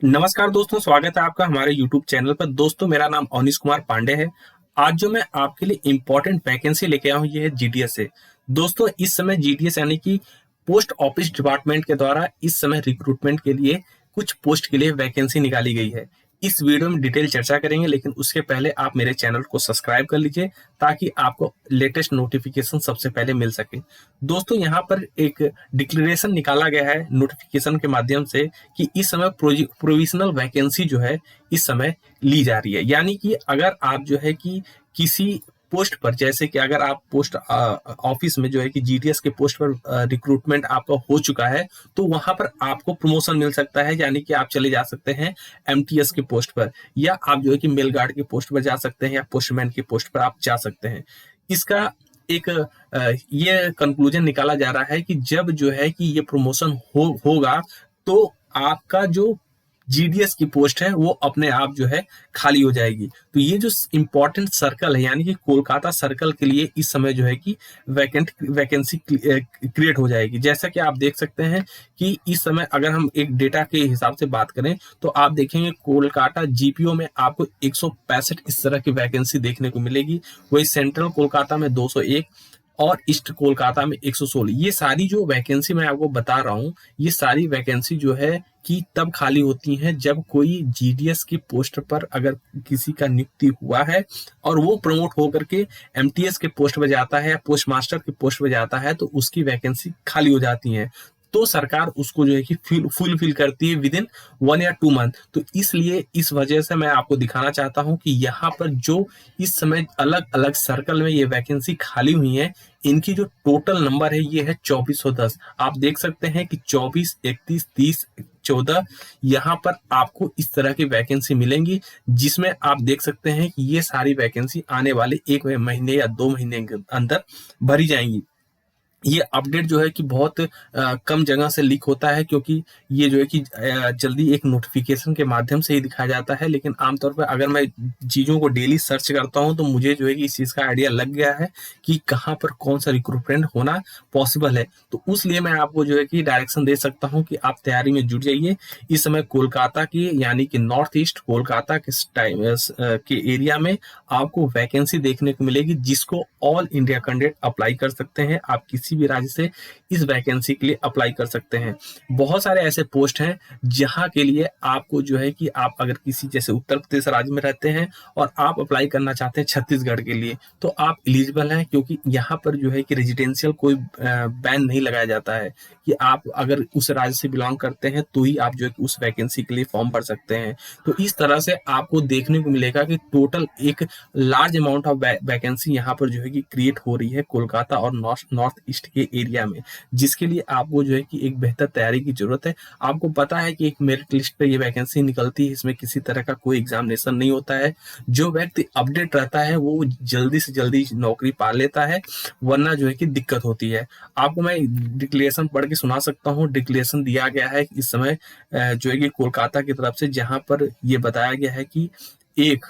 नमस्कार दोस्तों, स्वागत है आपका हमारे YouTube चैनल पर। दोस्तों, मेरा नाम अवनीश कुमार पांडे है। आज जो मैं आपके लिए इम्पोर्टेंट वैकेंसी लेके आया हूँ, ये है जीडीएस से। दोस्तों, इस समय जीडीएस यानी कि पोस्ट ऑफिस डिपार्टमेंट के द्वारा इस समय रिक्रूटमेंट के लिए कुछ पोस्ट के लिए वैकेंसी निकाली गई है। इस वीडियो में डिटेल चर्चा करेंगे, लेकिन उसके पहले आप मेरे चैनल को सब्सक्राइब कर लीजिए ताकि आपको लेटेस्ट नोटिफिकेशन सबसे पहले मिल सके। दोस्तों, यहाँ पर एक डिक्लेरेशन निकाला गया है नोटिफिकेशन के माध्यम से कि इस समय प्रोविजनल वैकेंसी जो है इस समय ली जा रही है। यानी कि अगर आप जो है कि किसी पोस्ट पर, जैसे कि अगर आप पोस्ट ऑफिस में जो है कि जीडीएस के पोस्ट पर रिक्रूटमेंट आपका हो चुका है, तो वहां पर आपको प्रमोशन मिल सकता है। यानी कि आप चले जा सकते हैं एमटीएस के पोस्ट पर, या आप जो है कि मेल गार्ड के पोस्ट पर जा सकते हैं, या पोस्टमैन के पोस्ट पर आप जा सकते हैं। इसका एक ये कंक्लूजन निकाला जा रहा है कि जब जो है कि ये प्रमोशन होगा, तो आपका जो जीडीएस की पोस्ट है वो अपने आप जो है खाली हो जाएगी। तो ये जो इंपॉर्टेंट सर्कल है, यानी कि कोलकाता सर्कल के लिए इस समय जो है कि वैकेंसी क्रिएट हो जाएगी। जैसा कि आप देख सकते हैं कि इस समय अगर हम एक डेटा के हिसाब से बात करें, तो आप देखेंगे कोलकाता जीपीओ में आपको 165 इस तरह की वैकेंसी देखने को मिलेगी। वही सेंट्रल कोलकाता में 201 और ईस्ट कोलकाता में 116। ये सारी जो वैकेंसी मैं आपको बता रहा हूँ, ये सारी वैकेंसी जो है कि तब खाली होती हैं जब कोई जीडीएस की पोस्ट पर अगर किसी का नियुक्ति हुआ है और वो प्रमोट होकर के एमटीएस के पोस्ट पर जाता है या पोस्ट मास्टर के पोस्ट पर जाता है, तो उसकी वैकेंसी खाली हो जाती है। तो सरकार उसको जो है कि फुलफिल करती है विद इन 1 या 2 मंथ। तो इसलिए इस वजह से मैं आपको दिखाना चाहता हूं कि यहाँ पर जो इस समय अलग अलग सर्कल में ये वैकेंसी खाली हुई है, इनकी जो टोटल नंबर है ये है 2410। आप देख सकते हैं कि 24, 31, 30, 14 यहाँ पर आपको इस तरह की वैकेंसी मिलेंगी, जिसमें आप देख सकते हैं कि ये सारी वैकेंसी आने वाले 1 महीने या 2 महीने के अंदर भरी जाएंगी। ये अपडेट जो है कि बहुत कम जगह से लीक होता है, क्योंकि ये जो है कि जल्दी एक नोटिफिकेशन के माध्यम से ही दिखाया जाता है। लेकिन आमतौर पर अगर मैं चीज़ों को डेली सर्च करता हूं, तो मुझे जो है कि इस चीज़ का आइडिया लग गया है कि कहाँ पर कौन सा रिक्रूटमेंट होना पॉसिबल है। तो उसलिए मैं आपको जो है कि डायरेक्शन दे सकता हूँ कि आप तैयारी में जुट जाइए। इस समय कोलकाता की, यानी कि नॉर्थ ईस्ट कोलकाता के टाइम के एरिया में आपको वैकेंसी देखने को मिलेगी, जिसको ऑल इंडिया कैंडिडेट अप्लाई कर सकते हैं। आप किसी भी राज्य से इस वैकेंसी के लिए अप्लाई कर सकते हैं। बहुत सारे ऐसे पोस्ट हैं जहां के लिए आपको जो है कि आप अगर किसी जैसे उत्तर प्रदेश राज्य में रहते हैं और आप अप्लाई करना चाहते हैं छत्तीसगढ़ के लिए, तो आप एलिजिबल हैं, क्योंकि यहाँ पर जो है कि रेजिडेंशियल कोई बैन नहीं लगाया जाता है कि आप अगर उस राज्य से बिलोंग करते हैं तो ही आप जो है कि उस वैकेंसी के लिए फॉर्म भर सकते हैं। तो इस तरह से आपको देखने को मिलेगा कि टोटल एक लार्ज अमाउंट ऑफ वैकेंसी यहाँ पर जो है कि क्रिएट हो रही है कोलकाता और नॉर्थ ईस्ट के एरिया में, जिसके लिए आपको जो है कि एक बेहतर तैयारी की जरूरत है। आपको पता है कि एक मेरिट लिस्ट पे ये वैकेंसी निकलती है, इसमें किसी तरह का कोई एग्जामिनेशन नहीं होता है। जो व्यक्ति अपडेट रहता है वो जल्दी से जल्दी नौकरी पा लेता है, वरना जो है कि दिक्कत होती है। आपको मैं डिक्लेरेशन पढ़ के सुना सकता हूँ। डिक्लेरेशन दिया गया है इस समय जो है कि कोलकाता की तरफ से, जहां पर ये बताया गया है कि एक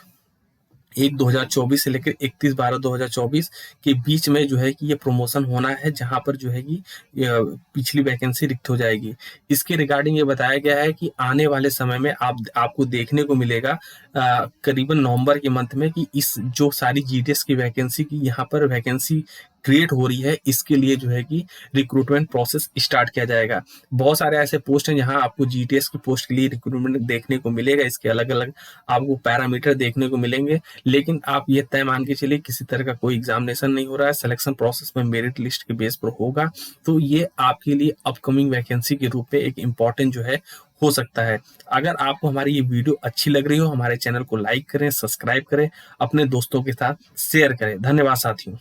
2024 से लेकर 31/12/2024 के बीच में जो है कि ये प्रमोशन होना है, जहां पर जो है कि पिछली वैकेंसी रिक्त हो जाएगी। इसके रिगार्डिंग ये बताया गया है कि आने वाले समय में आपको देखने को मिलेगा करीबन नवंबर के मंथ में कि इस जो सारी जीडीएस की वैकेंसी की यहाँ पर वैकेंसी क्रिएट हो रही है, इसके लिए जो है कि रिक्रूटमेंट प्रोसेस स्टार्ट किया जाएगा। बहुत सारे ऐसे पोस्ट हैं जहां आपको जीटीएस की पोस्ट के लिए रिक्रूटमेंट देखने को मिलेगा। इसके अलग अलग आपको पैरामीटर देखने को मिलेंगे, लेकिन आप ये तय मान के चलिए किसी तरह का कोई एग्जामिनेशन नहीं हो रहा है। सिलेक्शन प्रोसेस में मेरिट लिस्ट के बेस पर होगा। तो ये आपके लिए अपकमिंग वैकेंसी के रूप में एक इम्पॉर्टेंट जो है हो सकता है। अगर आपको हमारी ये वीडियो अच्छी लग रही हो, हमारे चैनल को लाइक करें, सब्सक्राइब करें, अपने दोस्तों के साथ शेयर करें। धन्यवाद साथियों।